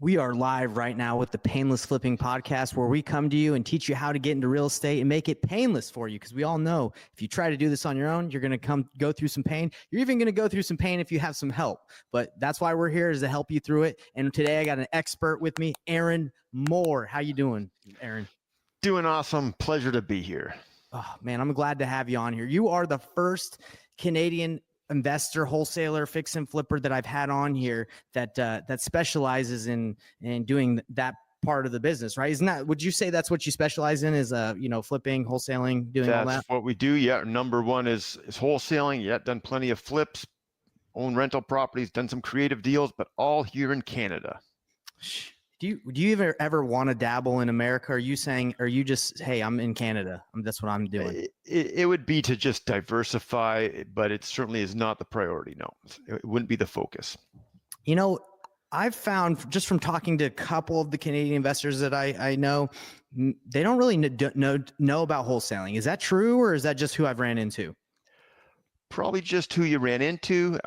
We are live right now with the Payneless Flipping Podcast, where we come to you and teach you how to get into real estate and make it painless for you. Because we all know if you try to do this on your own, you're going to go through some pain. You're even going to go through some pain if you have some help. But that's why we're here, is to help you through it. And today I got an expert with me, Aaron Moore. How you doing, Aaron? Doing awesome. Pleasure to be here. Oh man, I'm glad to have you on here. You are the first Canadian investor, wholesaler, fix and flipper that I've had on here that specializes in doing that part of the business, right? Isn't that, would you say that's what you specialize in, is flipping, wholesaling, doing all that? That's what we do. Yeah. Number one is wholesaling. Yeah. Done plenty of flips, own rental properties, done some creative deals, but all here in Canada. Do you ever want to dabble in America? Are you just, hey, I'm in Canada, that's what I'm doing? It would be to just diversify, but it certainly is not the priority. No, it wouldn't be the focus. You know, I've found just from talking to a couple of the Canadian investors that I know, they don't really know about wholesaling. Is that true, or is that just who I've ran into? Probably just who you ran into.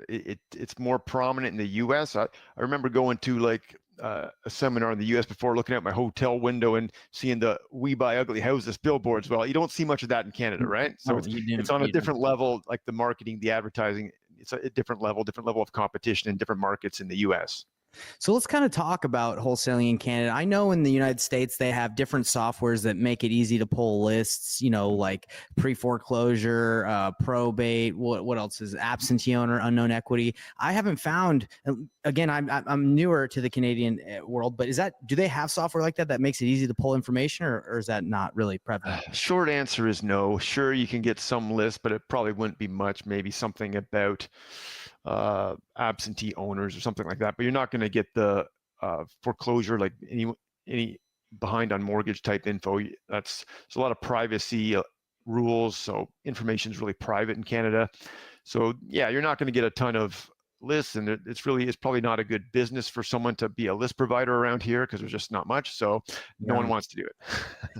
It's more prominent in the U.S. I remember going to a seminar in the U.S. before, looking at my hotel window and seeing the "We Buy Ugly Houses" billboards. Well, you don't see much of that in Canada, right? So it's on a different level, like the marketing, the advertising. It's a different level of competition in different markets in the U.S. So let's kind of talk about wholesaling in Canada. I know in the United States, they have different softwares that make it easy to pull lists, like pre-foreclosure, probate, what else is absentee owner, unknown equity. I haven't found, again, I'm newer to the Canadian world, but do they have software like that makes it easy to pull information, or is that not really prevalent? Short answer is no. Sure, you can get some lists, but it probably wouldn't be much, maybe something about absentee owners or something like that, but you're not going to get the foreclosure, like any behind on mortgage type info. There's a lot of privacy rules, so information is really private in Canada. So yeah, you're not going to get a ton of lists, and it's probably not a good business for someone to be a list provider around here, because there's just not much. So no one wants to do it.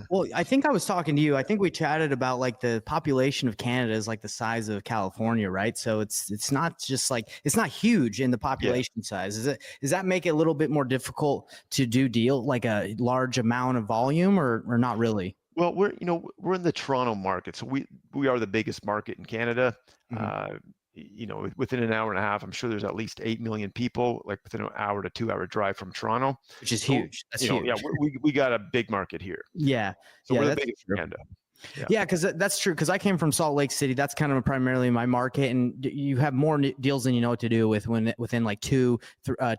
Well, I think I was talking to you. I think we chatted about the population of Canada is the size of California, right? So it's not just it's not huge in the population size. Does that make it a little bit more difficult to do a large amount of volume, or not really? Well, we're in the Toronto market, so we are the biggest market in Canada. Mm-hmm. Within an hour and a half, I'm sure there's at least 8 million people, within an hour to 2 hour drive from Toronto, which is huge. That's huge. Yeah, we got a big market here. Yeah, so we're the biggest in Canada. Yeah, because that's true. Because I came from Salt Lake City. That's kind of primarily my market, and you have more deals than you know what to do with within 2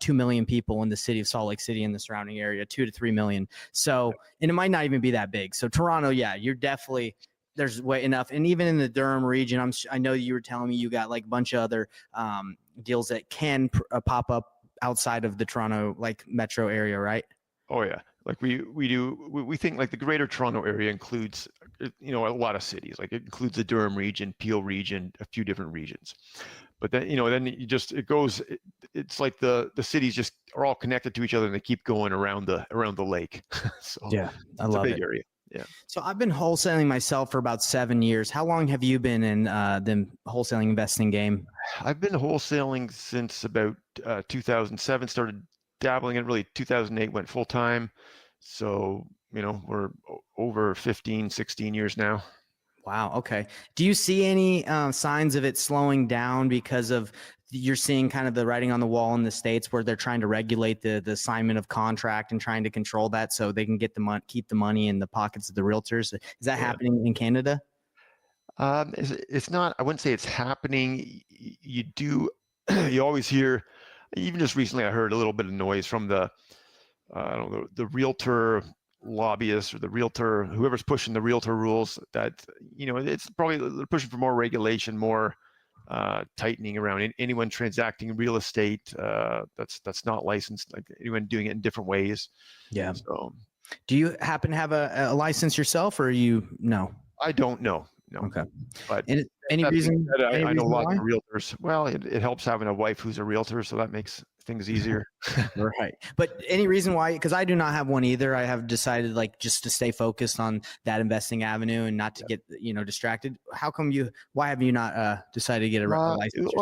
million people in the city of Salt Lake City and the surrounding area, 2 to 3 million. So, and it might not even be that big. So Toronto, yeah, you're definitely. There's way enough. And even in the Durham region, I know you were telling me you got a bunch of other deals that can pop up outside of the Toronto metro area, right? Oh yeah. We think the greater Toronto area includes, a lot of cities. It includes the Durham region, Peel region, a few different regions. But then, it's like the cities just are all connected to each other, and they keep going around the lake. So yeah, I love it. It's a big area. Yeah. So I've been wholesaling myself for about 7 years. How long have you been in the wholesaling investing game? I've been wholesaling since about 2007. Started dabbling in really 2008. Went full time. So we're over 15, 16 years now. Wow. Okay. Do you see any signs of it slowing down because of you're seeing kind of the writing on the wall in the States where they're trying to regulate the assignment of contract and trying to control that so they can get keep the money in the pockets of the realtors? Is that happening in Canada? It's not. I wouldn't say it's happening. You always hear. Even just recently, I heard a little bit of noise from the realtor lobbyists or the realtor, whoever's pushing the realtor rules, that it's probably they're pushing for more regulation, more tightening around anyone transacting real estate that's not licensed, anyone doing it in different ways. Yeah. So, do you happen to have a license yourself, or no? I don't know. No. Okay. But any reason? I know a lot of realtors. Well, it helps having a wife who's a realtor, so that makes things easier. Right. But any reason why? Because I do not have one either. I have decided just to stay focused on that investing avenue and not to get distracted. Why have you not decided to get a license?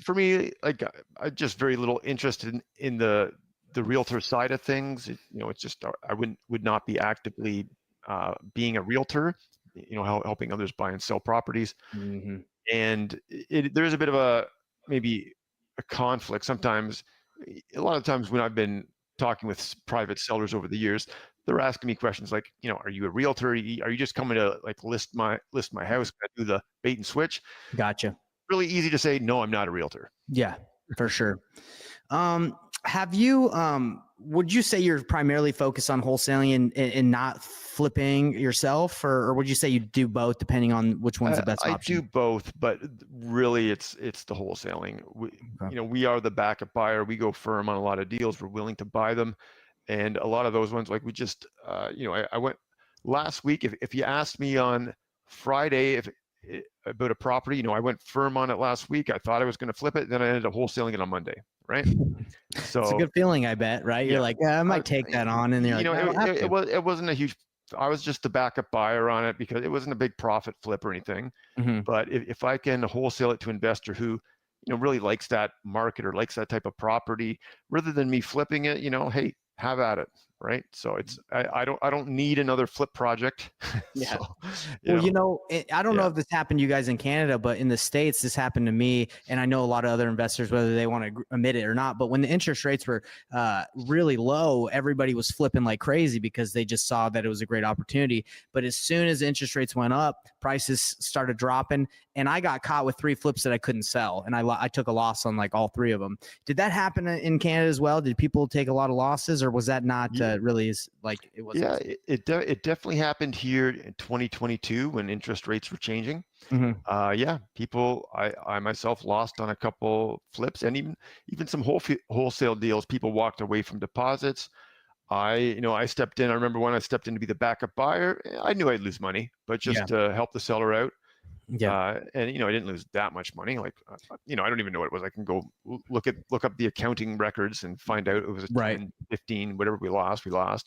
For me, I just very little interested in the the realtor side of things, it's just I would not be actively being a realtor, helping others buy and sell properties. Mm-hmm. And there's a bit of a maybe a conflict sometimes. A lot of times when I've been talking with private sellers over the years, they're asking me questions like, are you a realtor? Are you just coming to like list my house? Can I do the bait and switch? Gotcha. Really easy to say, no, I'm not a realtor. Yeah, for sure. Have you, would you say you're primarily focused on wholesaling and not flipping yourself, or would you say you do both depending on which one's the best option? I do both, but really it's the wholesaling. We are the backup buyer. We go firm on a lot of deals. We're willing to buy them. And a lot of those ones, like we just, I went last week. If you asked me on Friday about a property, I went firm on it last week. I thought I was going to flip it. Then I ended up wholesaling it on Monday. Right. So it's a good feeling, I bet. Right. You're like, I might take that on. And you're like, it wasn't a huge, I was just a backup buyer on it because it wasn't a big profit flip or anything. Mm-hmm. But if I can wholesale it to an investor who, really likes that market or likes that type of property, rather than me flipping it, hey, have at it. Right. So it's, I don't need another flip project. Yeah. So, I don't know if this happened to you guys in Canada, but in the States, this happened to me. And I know a lot of other investors, whether they want to admit it or not, but when the interest rates were really low, everybody was flipping like crazy because they just saw that it was a great opportunity. But as soon as interest rates went up, prices started dropping, and I got caught with 3 flips that I couldn't sell. And I took a loss on like all 3 of them. Did that happen in Canada as well? Did people take a lot of losses, or was that not really like it was? Yeah, it definitely happened here in 2022 when interest rates were changing. Mm-hmm. People, I myself lost on a couple flips, and even some wholesale deals. People walked away from deposits. I stepped in. I remember when I stepped in to be the backup buyer. I knew I'd lose money, but just to help the seller out. Yeah. And I didn't lose that much money. Like, I don't even know what it was. I can go look up the accounting records and find out it was a 10, 15, whatever we lost. It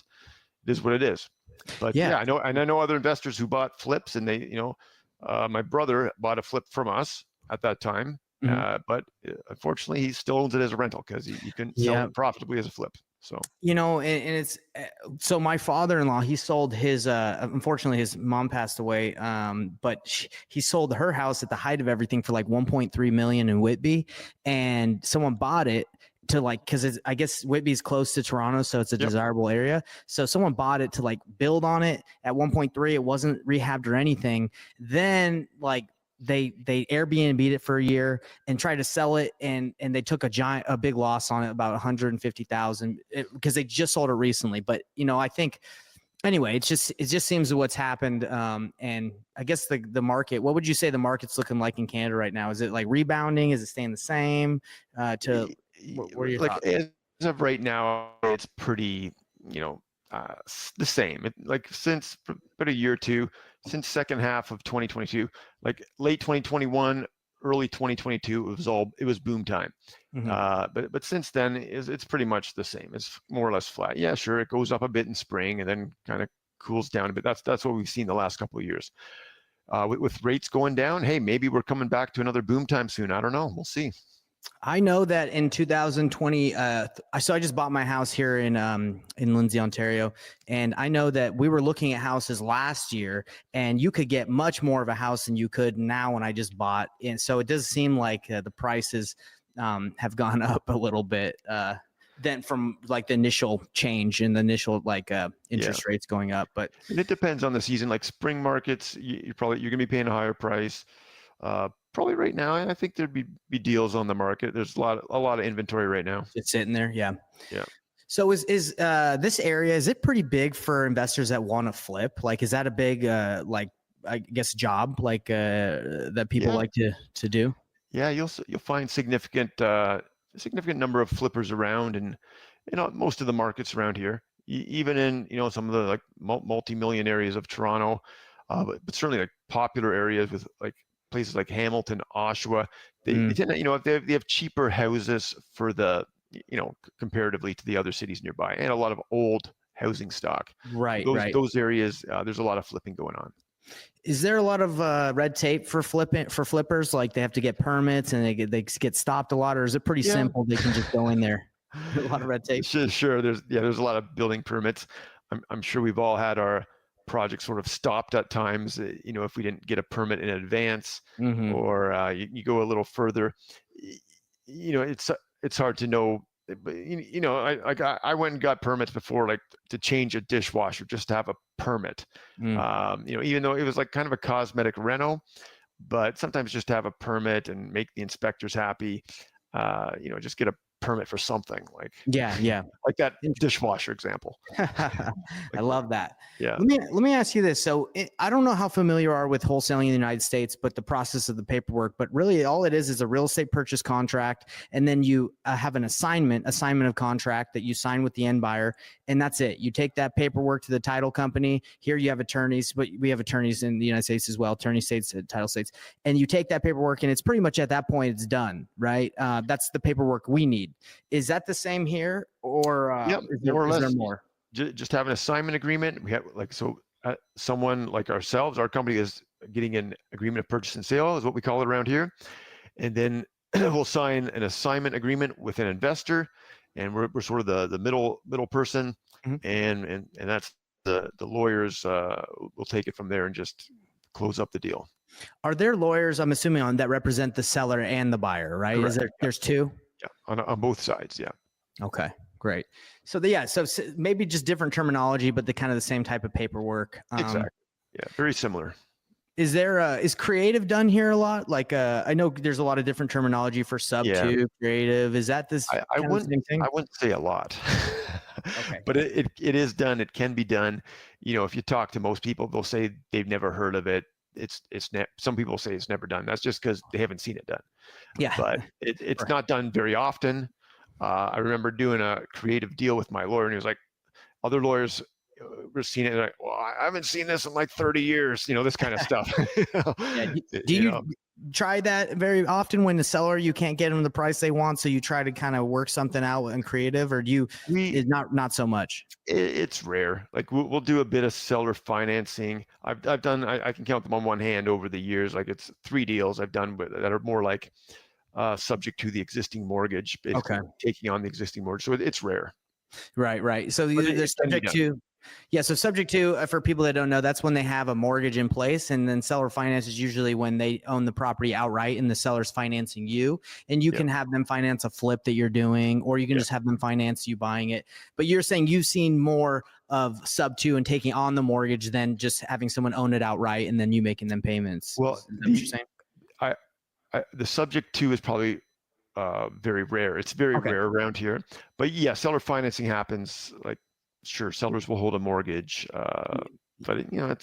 is what it is. But I know other investors who bought flips, and they, my brother bought a flip from us at that time. Mm-hmm. But unfortunately, he still owns it as a rental because he couldn't sell it profitably as a flip. So, and it's, so my father-in-law, he sold his, unfortunately his mom passed away. But he sold her house at the height of everything for like 1.3 million in Whitby, and someone bought it to cause I guess Whitby's close to Toronto, so it's a desirable area. So someone bought it to build on it at 1.3. It wasn't rehabbed or anything. Then they Airbnb'd it for a year and tried to sell it, and they took a big loss on it, about 150,000, because they just sold it recently. But I think anyway, it just seems what's happened. And I guess the market, what would you say the market's looking like in Canada right now? Is it rebounding? Is it staying the same? What are your thoughts? As of right now, it's pretty, the same. Since about a year or two, since second half of 2022, late 2021, early 2022, it was boom time. Mm-hmm. But since then, it's pretty much the same. It's more or less flat. Yeah, sure, it goes up a bit in spring and then kind of cools down a bit. That's what we've seen the last couple of years. With rates going down, hey, maybe we're coming back to another boom time soon. I don't know. We'll see. I know that in 2020, I just bought my house here in Lindsay, Ontario, and I know that we were looking at houses last year, and you could get much more of a house than you could now when I just bought. And so it does seem like the prices have gone up a little bit than from the initial change and the initial interest rates going up. But it depends on the season. Spring markets, you're going to be paying a higher price. Probably right now, I think there'd be deals on the market. There's a lot of inventory right now. It's sitting there, yeah. So is this area, is it pretty big for investors that want to flip? Is that a big I guess job that people like to do? Yeah, you'll find significant number of flippers around, and most of the markets around here, even in some of the multi-million areas of Toronto, but certainly popular areas with places like Hamilton, Oshawa, they tend to, they have cheaper houses for the, comparatively to the other cities nearby, and a lot of old housing stock. Right. Those areas, there's a lot of flipping going on. Is there a lot of red tape for flippers? They have to get permits and they get stopped a lot, or is it pretty simple? They can just go in there. A lot of red tape. Sure. There's a lot of building permits. I'm sure we've all had our projects sort of stopped at times, if we didn't get a permit in advance, Mm-hmm. or you go a little further. It's hard to know. But I went and got permits before, like to change a dishwasher, just to have a permit. Even though it was like kind of a cosmetic reno, but sometimes just to have a permit and make the inspectors happy, just get a permit for something like like that dishwasher example. I love that. Yeah. Let me ask you this. So I don't know how familiar you are with wholesaling in the United States, but the process of the paperwork, but really all it is a real estate purchase contract. And then you have an assignment of contract that you sign with the end buyer. And that's it. You take that paperwork to the title company. Here you have attorneys, but we have attorneys in the United States as well, attorney states, title states. And you take that paperwork and it's pretty much at that point it's done, right? That's the paperwork we need. Is that the same here, or is there more? Just have an assignment agreement. We have someone like ourselves, our company is getting an agreement of purchase and sale is what we call it around here. And then we'll sign an assignment agreement with an investor, and we're sort of the middle person. Mm-hmm. and that's the lawyers will take it from there and just close up the deal. Are there lawyers, I'm assuming, that represent the seller and the buyer, right? Correct. There's two? Yeah, on both sides. Yeah. Okay, great. So so maybe just different terminology, but the kind of the same type of paperwork. Exactly. Yeah, very similar. Is creative done here a lot? Like I know there's a lot of different terminology for to creative. Is that this? I wouldn't say a lot. Okay. But it is done. It can be done. If you talk to most people, they'll say they've never heard of it. Some people say it's never done. That's just because they haven't seen it done. Yeah. But it's right. Not done very often. I remember doing a creative deal with my lawyer, and he was like, other lawyers were seeing it, and like, well, I haven't seen this in like 30 years, this kind of stuff. Yeah. Do you try that very often when the seller, you can't get them the price they want, so you try to kind of work something out in creative, or it's not so much? It's rare. Like we'll do a bit of seller financing. I've done, I can count them on one hand over the years. Like it's 3 deals I've done that are more like subject to the existing mortgage, basically taking on the existing mortgage. So it's rare. Right. So they're subject to. Yeah. So subject to, for people that don't know, that's when they have a mortgage in place, and then seller finance is usually when they own the property outright and the seller's financing you, and you can have them finance a flip that you're doing, or you can just have them finance you buying it. But you're saying you've seen more of sub to and taking on the mortgage than just having someone own it outright and then you making them payments. Well, is that what you're saying? The subject to is probably very rare. It's very rare around here, but yeah, seller financing happens. Like, sure, sellers will hold a mortgage, but you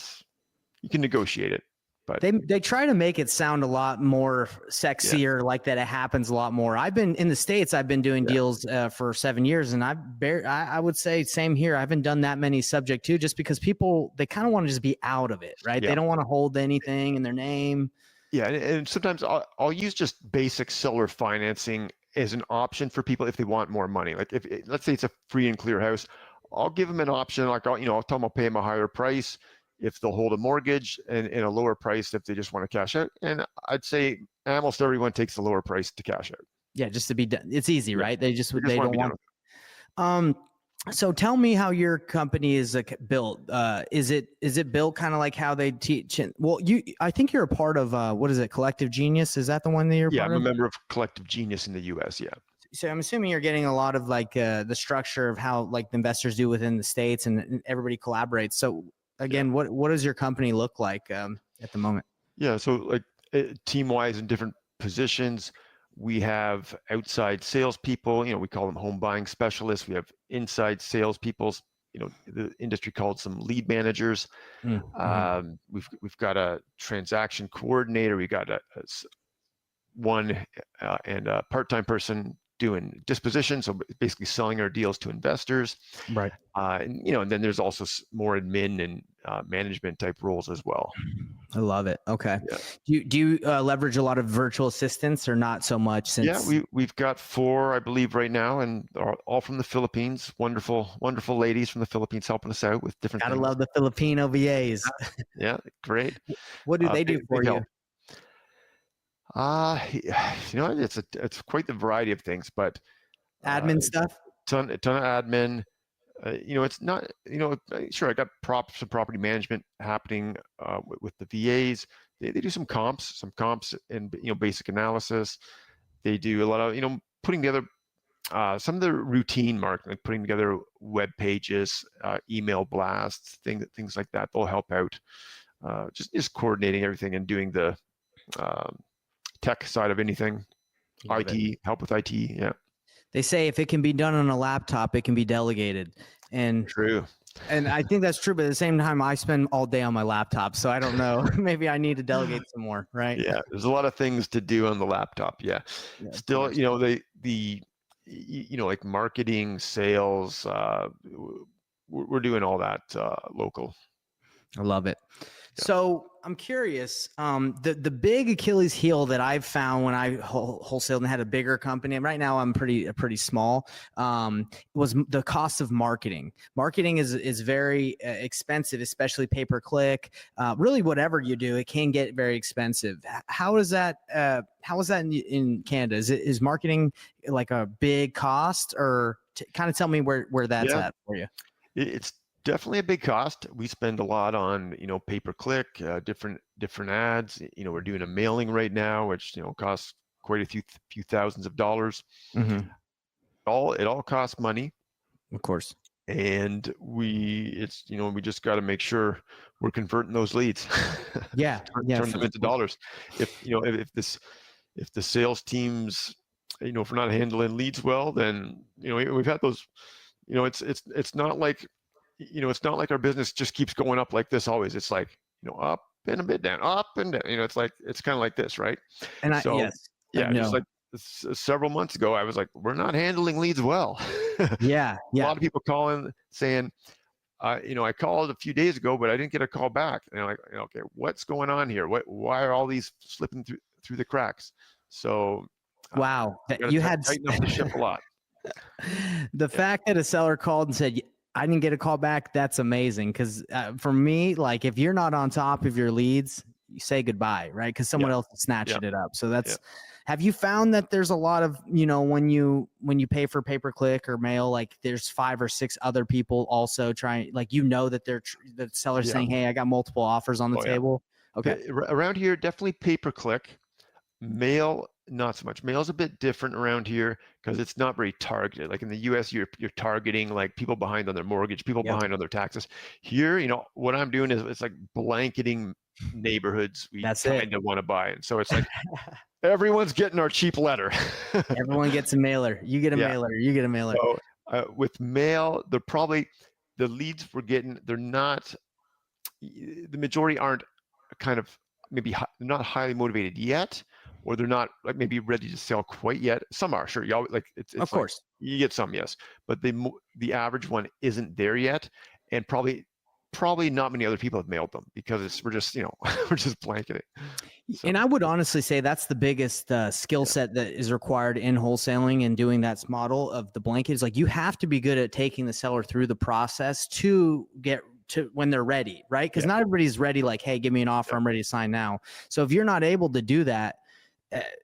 can negotiate it. But they try to make it sound a lot more sexier, like that it happens a lot more. I've been in the States. I've been doing deals for 7 years, and I would say same here. I haven't done that many subject to, just because people, they kind of want to just be out of it, right? They don't want to hold anything in their name. Yeah, and sometimes I'll use just basic seller financing as an option for people if they want more money. Like if let's say it's a free and clear house, I'll give them an option. Like I'll tell them I'll pay them a higher price if they'll hold a mortgage, and a lower price if they just want to cash out. And I'd say almost everyone takes the lower price to cash out. Yeah, just to be done. It's easy, right? They don't want. So tell me how your company is built. Is it built kind of like how they teach? Well, I think you're a part of what is it, Collective Genius? Is that the one that you're part of? Yeah, I'm a member of Collective Genius in the US. Yeah. So I'm assuming you're getting a lot of like the structure of how like the investors do within the States, and everybody collaborates. So again, what does your company look like at the moment? Yeah, so like team-wise in different positions, we have outside salespeople. We call them home buying specialists. We have inside salespeople. The industry calls them lead managers. Mm-hmm. We've got a transaction coordinator. We got one and a part-time person doing disposition, so basically selling our deals to investors. Right. And then there's also more admin and management type roles as well. I love it. Okay. Yeah. Do you leverage a lot of virtual assistants, or not so much? We've got 4, I believe, right now, and all from the Philippines. Wonderful ladies from the Philippines helping us out with different Gotta things. Love the Filipino VAs. Yeah, great. What do they do for you? It's quite the variety of things, but admin stuff. ton of admin. It's not, sure, I got some property management happening with the VAs. They do some comps and, basic analysis. They do a lot of, putting together some of the routine marketing, like putting together web pages, email blasts, things like that. They'll help out, just coordinating everything and doing the tech side of anything. Love IT, it. help with IT. Yeah. They say if it can be done on a laptop, it can be delegated. And True. And I think that's true, but at the same time, I spend all day on my laptop, so I don't know. Maybe I need to delegate some more, right? Yeah, there's a lot of things to do on the laptop. Yeah, still, like marketing, sales, we're doing all that local. I love it. So I'm curious, the big Achilles heel that I've found when I wholesaled and had a bigger company, and right now I'm pretty small, was the cost of marketing. Marketing is very expensive, especially pay-per-click. Really, whatever you do, it can get very expensive. How is that? How is that in Canada? Is marketing like a big cost, or kind of tell me where that's at for you? It's definitely a big cost. We spend a lot on, pay-per-click, different ads. We're doing a mailing right now, which, costs quite a few thousands of dollars. Mm-hmm. It all costs money. Of course. And we just got to make sure we're converting those leads. Yeah. Turn them into dollars. If the sales teams, if we're not handling leads well, then, we've had those, it's not like, it's not like our business just keeps going up like this always. It's like, up and a bit down, up and down. It's like, it's kind of like this, right? And just like several months ago, I was like, we're not handling leads well. Yeah. A lot of people calling saying, I called a few days ago, but I didn't get a call back. And I'm like, okay, what's going on here? Why are all these slipping through the cracks? So, wow, you had tighten up the ship a lot. The fact that a seller called and said, I didn't get a call back, that's amazing. Because for me, like, if you're not on top of your leads, you say goodbye, right? Because someone else is snatching it up. So that's. Have you found that there's a lot of, when you pay for pay-per-click or mail, like there's 5 or 6 other people also trying, like, that the seller's saying, hey, I got multiple offers on the table. Yeah. Okay. Around here, definitely pay-per-click. Mail, not so much. Mail's a bit different around here because it's not very targeted. Like in the US, you're targeting like people behind on their mortgage, people behind on their taxes. Here, what I'm doing is it's like blanketing neighborhoods we kind of want to buy. And so it's like everyone's getting our cheap letter. Everyone gets a mailer. You get a mailer. You get a mailer. So with mail, the leads we're getting, they're not, the majority aren't kind of maybe not highly motivated yet, or they're not like maybe ready to sell quite yet. Some are, sure. Y'all like it's of course like, you get some, yes, but the average one isn't there yet, and probably not many other people have mailed them because we're just we're just blanketing. So. And I would honestly say that's the biggest skill set that is required in wholesaling and doing that model of the blanket. Is like you have to be good at taking the seller through the process to get to when they're ready, right? Because not everybody's ready. Like, hey, give me an offer. I'm ready to sign now. So if you're not able to do that,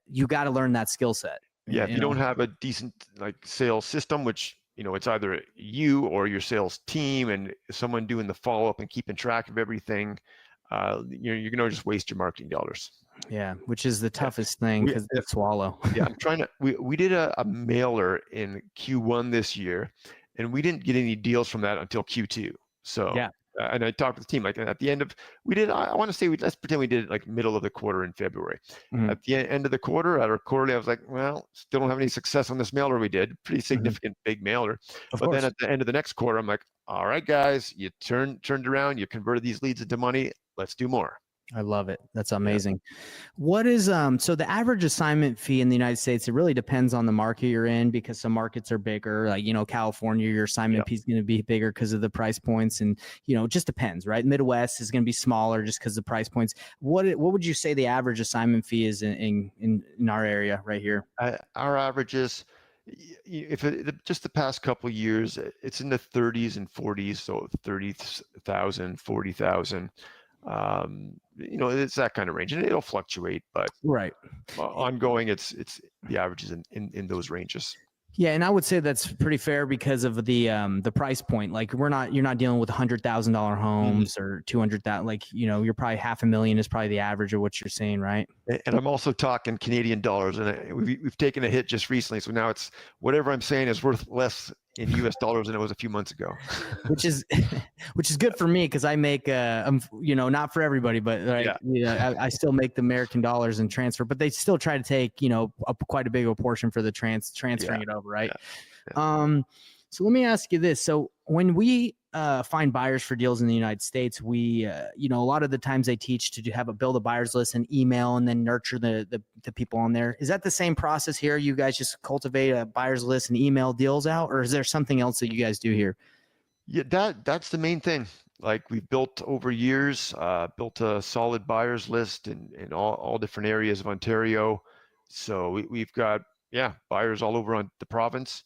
you got to learn that skill set. Yeah, if you don't have a decent like sales system, which it's either you or your sales team and someone doing the follow-up and keeping track of everything, you're gonna just waste your marketing dollars. Yeah, which is the toughest thing because to swallow. Yeah, I'm trying to. We did a mailer in Q1 this year, and we didn't get any deals from that until Q2. So and I talked with the team like at the end of I want to say let's pretend we did it like middle of the quarter in February. Mm-hmm. At the end of the quarter, at our quarterly, I was like, well, still don't have any success on this mailer we did. Pretty significant big mailer. But then at the end of the next quarter, I'm like, all right, guys, you turned around, you converted these leads into money. Let's do more. I love it. That's amazing. Yeah. What is so the average assignment fee in the United States? It really depends on the market you're in because some markets are bigger. Like California, your assignment fee is going to be bigger because of the price points, and it just depends, right? Midwest is going to be smaller just because of the price points. What would you say the average assignment fee is in our area right here? Our average is, just the past couple of years, it's in the 30s and 40s, so 30,000, 40,000. It's that kind of range, and it'll fluctuate, but right. Ongoing, it's the averages in those ranges. Yeah, and I would say that's pretty fair because of the price point. Like you're not dealing with $100,000 homes or 200,000. Like you're probably $500,000 is probably the average of what you're saying, right? And I'm also talking Canadian dollars, and we've taken a hit just recently. So now it's whatever I'm saying is worth less in US dollars than it was a few months ago. which is good for me because I make not for everybody, but I still make the American dollars and transfer, but they still try to take quite a big portion for the transferring it over, right? Yeah. So let me ask you this: so when we find buyers for deals in the United States, we a lot of the times they teach to build a buyers list and email and then nurture the people on there. Is that the same process here? You guys just cultivate a buyers list and email deals out, or is there something else that you guys do here? Yeah, that's the main thing. Like we've built over years, built a solid buyers list in all different areas of Ontario. So we've got buyers all over on the province,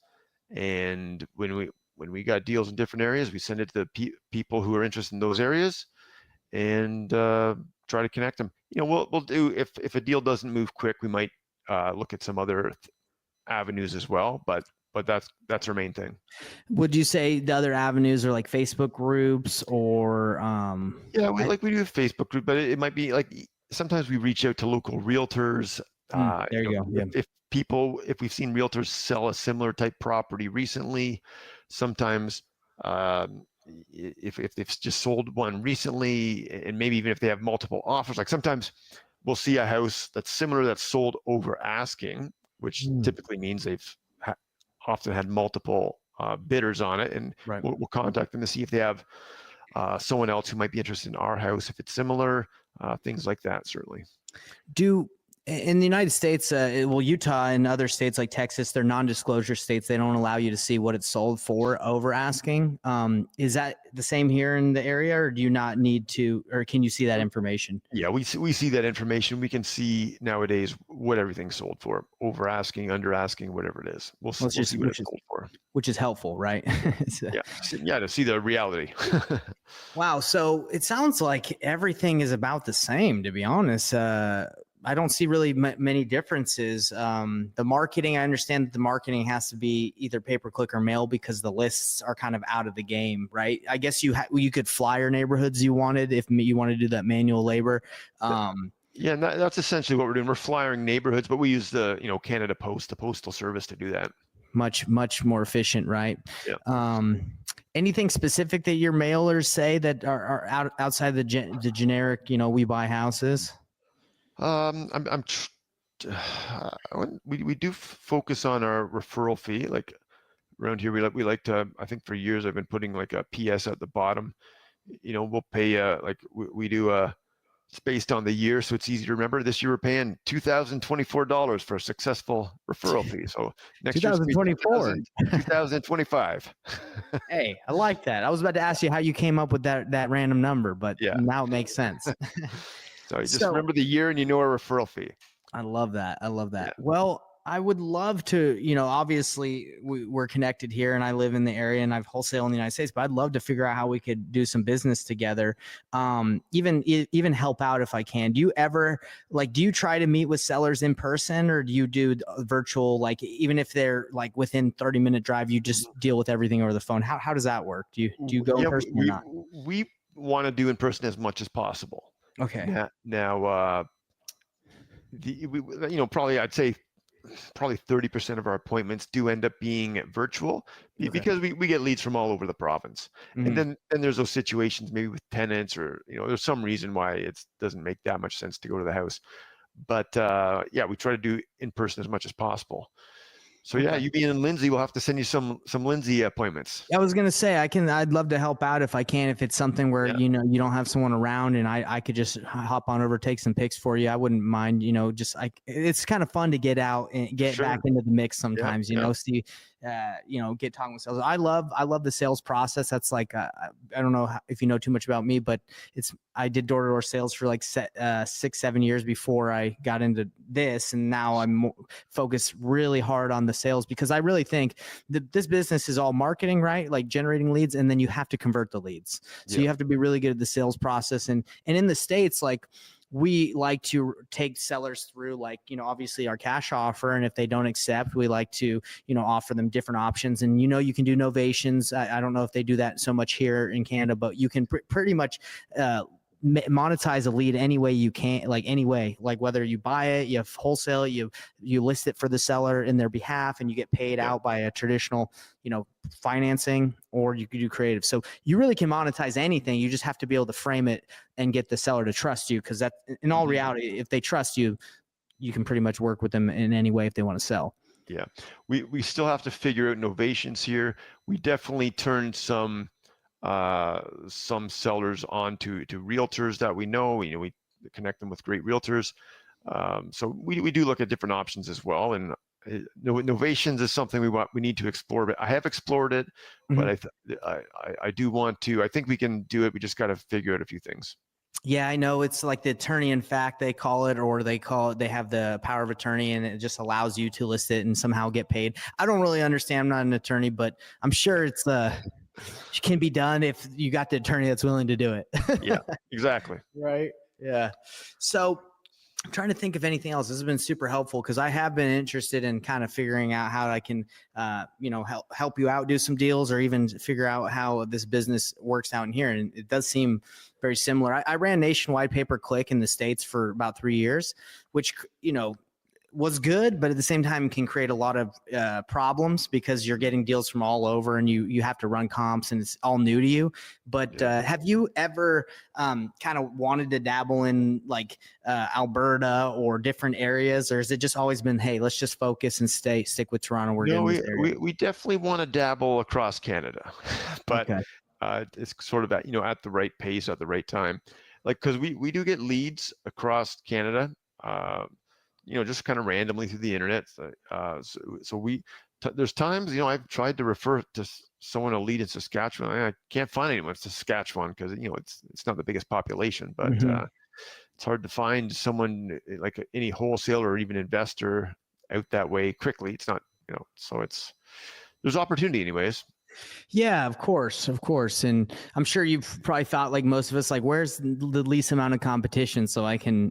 and when we got deals in different areas, we send it to the people who are interested in those areas, and try to connect them. We'll do if a deal doesn't move quick, we might look at some other avenues as well, but that's our main thing. Would you say the other avenues are like Facebook groups or we do a Facebook group, but it might be like sometimes we reach out to local realtors. There you go. Yeah. If we've seen realtors sell a similar type property recently, sometimes if they've just sold one recently, and maybe even if they have multiple offers, like sometimes we'll see a house that's similar that's sold over asking, which typically means they've often had multiple bidders on it, and we'll contact them to see if they have someone else who might be interested in our house if it's similar, things like that. Certainly. In the United States, Utah and other states like Texas, they're non-disclosure states. They don't allow you to see what it's sold for over asking. Is that the same here in the area, or do you not need to, or can you see that information? Yeah, we see that information. We can see nowadays what everything's sold for, over asking, under asking, whatever it is. We'll see what it's sold for. Which is helpful, right? To see the reality. Wow. So it sounds like everything is about the same, to be honest. I don't see really many differences. The marketing, I understand that the marketing has to be either pay-per-click or mail because the lists are kind of out of the game, right? I guess you could flyer neighborhoods you wanted if you want to do that manual labor. And that's essentially what we're doing. We're flyering neighborhoods, but we use the Canada Post, the postal service, to do that. Much more efficient, right? Yeah. Anything specific that your mailers say that are outside the generic, we buy houses? We do focus on our referral fee. Like around here, we like to. I think for years I've been putting like a PS at the bottom. We'll pay we do it's based on the year, so it's easy to remember. This year we're paying $2,024 for a successful referral fee. So next year 2024, 2025. Hey, I like that. I was about to ask you how you came up with that random number, but now it makes sense. So you just remember the year and our referral fee. I love that. Yeah. Well, I would love to, obviously we're connected here and I live in the area and I've wholesale in the United States, but I'd love to figure out how we could do some business together. Even help out if I can. Do you ever do you try to meet with sellers in person, or do you do virtual, like even if they're like within 30-minute drive, you just deal with everything over the phone? How does that work? Do you go in person or not? We want to do in person as much as possible. Okay. Now, probably I'd say probably 30% of our appointments do end up being virtual because we get leads from all over the province. And then there's those situations maybe with tenants or, there's some reason why it doesn't make that much sense to go to the house. But we try to do in person as much as possible. So you being in Lindsay, we'll have to send you some Lindsay appointments. I was gonna say I'd love to help out if I can. If it's something where you don't have someone around and I could just hop on over, take some pics for you, I wouldn't mind. It's kind of fun to get out and get back into the mix sometimes. See, get talking with sales. I love the sales process. That's like I don't know if you know too much about me, but I did door-to-door sales for like 6-7 years before I got into this, and now I'm focused really hard on the sales because I really think that this business is all marketing, right? Like generating leads, and then you have to convert the leads. So you have to be really good at the sales process. And in the States, like we like to take sellers through, like, obviously our cash offer. And if they don't accept, we like to, offer them different options. And, you can do novations. I don't know if they do that so much here in Canada, but you can pretty much, monetize a lead any way you can, like any way, like whether you buy it, you have wholesale, you list it for the seller in their behalf, and you get paid out by a traditional, financing, or you could do creative. So you really can monetize anything. You just have to be able to frame it and get the seller to trust you. Cause that, in all reality, if they trust you, you can pretty much work with them in any way if they want to sell. Yeah. We still have to figure out novations here. We definitely turned some sellers on to realtors that we know. We connect them with great realtors. So we do look at different options as well. And novations is something we need to explore. But I have explored it, but I do want to. I think we can do it. We just got to figure out a few things. Yeah, I know. It's like the attorney in fact they call it, or they have the power of attorney, and it just allows you to list it and somehow get paid. I don't really understand. I'm not an attorney, but I'm sure it's can be done if you got the attorney that's willing to do it. Yeah, exactly. Right. Yeah. So I'm trying to think of anything else. This has been super helpful because I have been interested in kind of figuring out how I can, help you out, do some deals, or even figure out how this business works out in here. And it does seem very similar. I ran nationwide pay-per-click in the States for about 3 years, which, was good, but at the same time can create a lot of problems because you're getting deals from all over, and you have to run comps, and it's all new to you. But have you ever kind of wanted to dabble in like Alberta or different areas, or has it just always been, hey, let's just focus and stick with Toronto? We definitely want to dabble across Canada, but it's sort of at the right pace at the right time, like because we do get leads across Canada. Just kind of randomly through the internet. There's times, I've tried to refer to someone a lead in Saskatchewan. I can't find anyone in Saskatchewan because, it's not the biggest population, but it's hard to find someone like any wholesaler or even investor out that way quickly. It's not, so there's opportunity anyways. Yeah, of course. And I'm sure you've probably thought, like most of us, like, where's the least amount of competition so I can,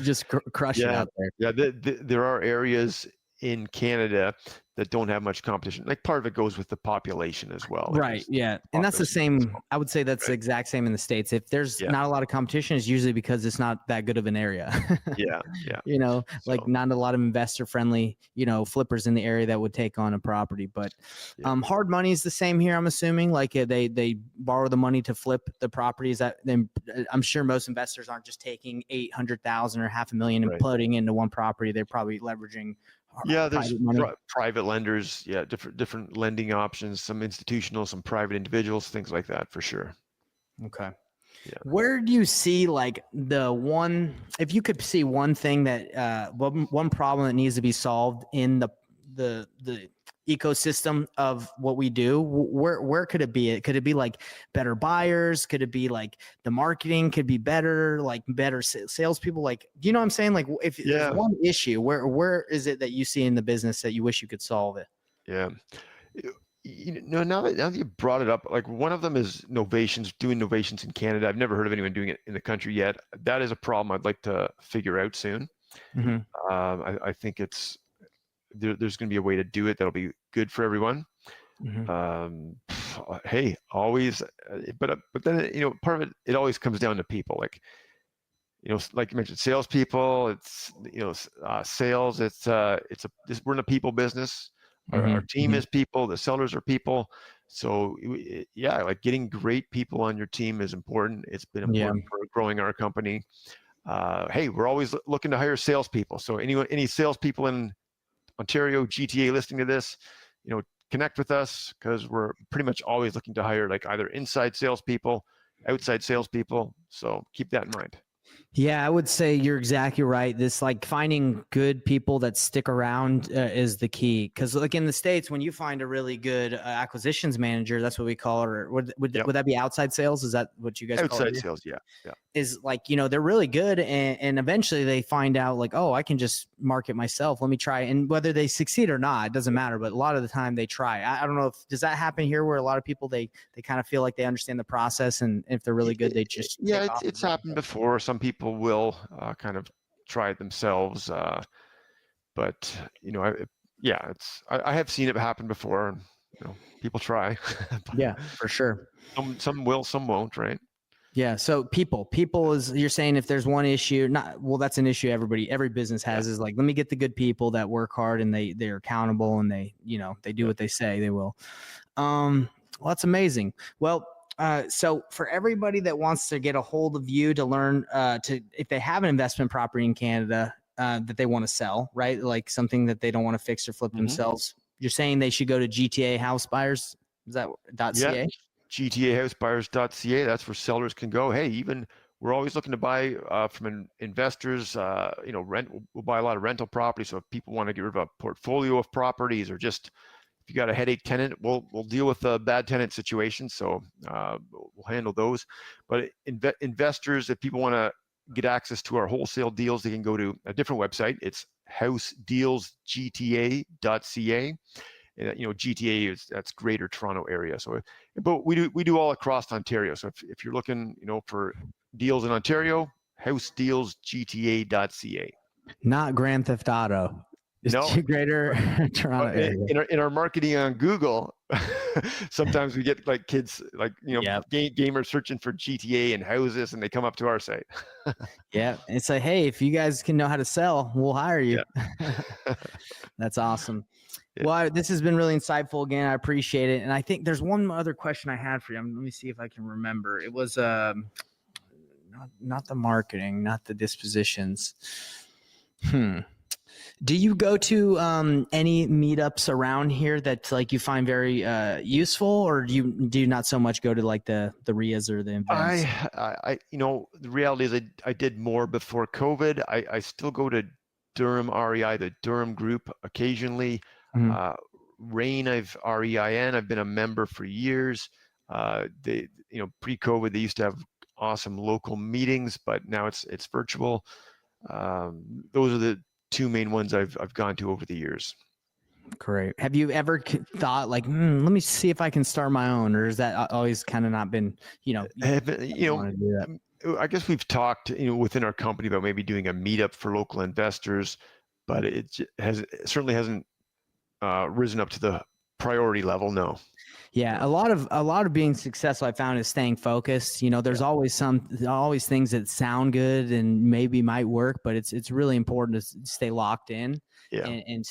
just crush it out there. Yeah, there are areas in Canada that don't have much competition. Like part of it goes with the population as well. Right. Yeah. And that's the same. I would say that's the exact same in the States. If there's not a lot of competition, it's usually because it's not that good of an area. Yeah. Like not a lot of investor friendly, flippers in the area that would take on a property. But hard money is the same here, I'm assuming. Like they borrow the money to flip the properties. I'm sure most investors aren't just taking 800,000 or $500,000 and putting into one property. They're probably leveraging there's private lenders, different lending options, some institutional, some private individuals, things like that for sure. Okay. Yeah. Where do you see like if you could see one thing that one problem that needs to be solved in the ecosystem of what we do, where could it be? Could it be like better buyers? Could it be like the marketing could be better, like better salespeople? Like, do you know what I'm saying? Like if there's one issue, where is it that you see in the business that you wish you could solve it? Yeah. Now that you brought it up, like one of them is doing novations in Canada. I've never heard of anyone doing it in the country yet. That is a problem I'd like to figure out soon. Mm-hmm. I think there's going to be a way to do it that'll be good for everyone. Mm-hmm. Hey, always, but then part of it always comes down to people. Like like you mentioned, salespeople. It's sales. We're in a people business. Our team is people. The sellers are people. So like getting great people on your team is important. It's been important for growing our company. Hey, we're always looking to hire salespeople. So any salespeople in Ontario, GTA listening to this, connect with us because we're pretty much always looking to hire like either inside salespeople, outside salespeople. So keep that in mind. Yeah, I would say you're exactly right. This like finding good people that stick around is the key. Because like in the States, when you find a really good acquisitions manager, that's what we call it. Or would that be outside sales? Is that what you guys call it? Outside sales, yeah. Is like, they're really good. And eventually they find out like, oh, I can just market myself. Let me try. And whether they succeed or not, it doesn't matter. But a lot of the time they try. I don't know does that happen here where a lot of people, they kind of feel like they understand the process. And if they're really good, they just. Yeah, it's happened before. Some some people will kind of try it themselves. But I have seen it happen before. People try. Yeah, for sure. Some will, some won't, right? Yeah. So people is, you're saying if there's one issue, that's an issue every business has, is like, let me get the good people that work hard and they're accountable and they do what they say they will. Well, that's amazing. Well, so for everybody that wants to get a hold of you to learn, if they have an investment property in Canada that they want to sell, right? Like something that they don't want to fix or flip themselves, you're saying they should go to GTA House Buyers. Is that .ca? Yeah, GTAHouseBuyers.ca. That's where sellers can go. Hey, even we're always looking to buy from investors. We'll buy a lot of rental property. So if people want to get rid of a portfolio of properties, or just if you got a headache tenant, we'll deal with a bad tenant situation. So we'll handle those. But investors, if people want to get access to our wholesale deals, they can go to a different website. It's housedealsgta.ca. GTA that's Greater Toronto Area. So, but we do all across Ontario. So if you're looking, for deals in Ontario, housedealsgta.ca. Not Grand Theft Auto. No, Greater Toronto Area. In our marketing on Google, sometimes we get like kids, like gamers searching for GTA and houses, and they come up to our site. Yeah, it's like, hey, if you guys can know how to sell, we'll hire you. Yeah. That's awesome. Yeah. Well, this has been really insightful. Again, I appreciate it. And I think there's one other question I had for you. Let me see if I can remember. It was not the marketing, not the dispositions. Do you go to any meetups around here that like you find very useful, or do you not so much go to like the RIAs or the events? The reality is I did more before COVID. I still go to Durham REI, the Durham group, occasionally. REIN, REIN, I've been a member for years. Pre-COVID, they used to have awesome local meetings, but now it's virtual. Those are the two main ones I've gone to over the years. Great. Have you ever thought like, let me see if I can start my own, or has that always kind of not been, want to do that? I guess we've talked, within our company about maybe doing a meetup for local investors, but it certainly hasn't risen up to the priority level. No. Yeah, a lot of being successful, I found, is staying focused. There's always things that sound good and maybe might work, but it's really important to stay locked in and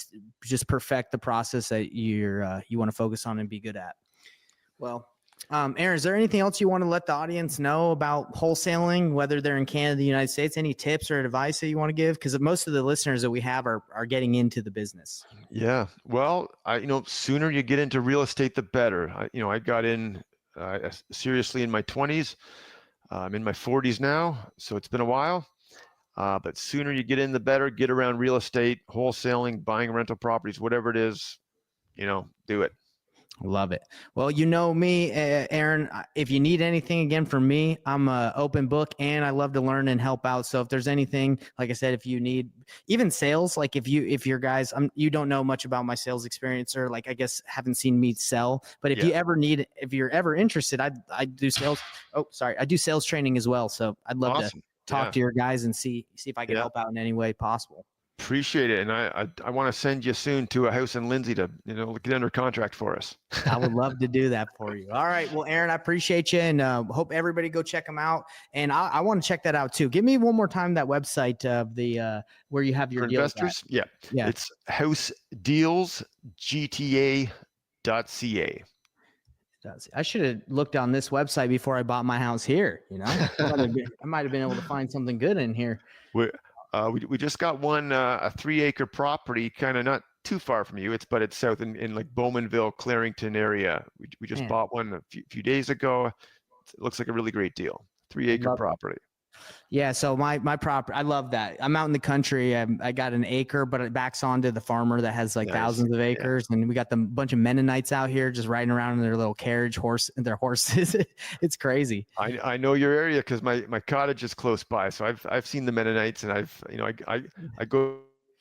just perfect the process that you want to focus on and be good at. Well, Aaron, is there anything else you want to let the audience know about wholesaling, whether they're in Canada, the United States? Any tips or advice that you want to give? Because most of the listeners that we have are getting into the business. Yeah. Well, sooner you get into real estate, the better. I got in seriously in my 20s. I'm in my 40s now, so it's been a while. But sooner you get in, the better. Get around real estate, wholesaling, buying rental properties, whatever it is, do it. Love it. Well, me, Aaron, if you need anything again from me, I'm an open book and I love to learn and help out. So if there's anything, like I said, if you need even sales, like if you're guys, you don't know much about my sales experience, or like, I guess, haven't seen me sell, but if you're ever interested, I do sales. Oh, sorry. I do sales training as well. So I'd love to talk to your guys and see if I can help out in any way possible. Appreciate it. And I want to send you soon to a house in Lindsay to, get under contract for us. I would love to do that for you. All right. Well, Aaron, I appreciate you, and hope everybody go check them out. And I want to check that out too. Give me one more time that website of the where you have your for deals investors. At. Yeah. It's housedealsgta.ca. I should have looked on this website before I bought my house here. I might have been able to find something good in here. We just got one, a 3-acre property, kind of not too far from you. It's south in like Bowmanville, Clarington area. We just bought one a few days ago. It looks like a really great deal. 3-acre property. Yeah. So my property, I love that. I'm out in the country. I got an acre, but it backs onto the farmer that has like thousands of acres. And we got the bunch of Mennonites out here just riding around in their little carriage their horses. It's crazy. I know your area because my cottage is close by. So I've seen the Mennonites, and I go to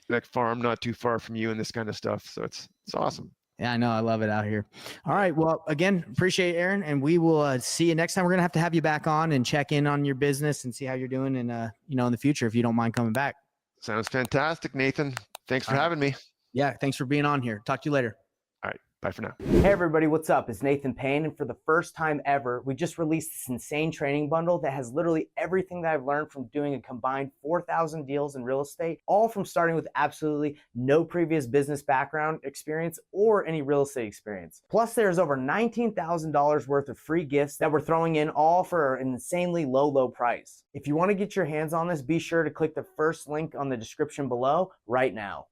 that farm not too far from you and this kind of stuff. So it's awesome. Yeah, I know. I love it out here. All right. Well, again, appreciate it, Aaron, and we will see you next time. We're going to have you back on and check in on your business and see how you're doing and, in the future, if you don't mind coming back. Sounds fantastic, Nathan. Thanks for having me. Yeah. Thanks for being on here. Talk to you later. All right. Bye for now. Hey everybody, what's up? It's Nathan Payne, and for the first time ever, we just released this insane training bundle that has literally everything that I've learned from doing a combined 4,000 deals in real estate, all from starting with absolutely no previous business background experience or any real estate experience. Plus, there's over $19,000 worth of free gifts that we're throwing in, all for an insanely low price. If you want to get your hands on this, be sure to click the first link on the description below right now.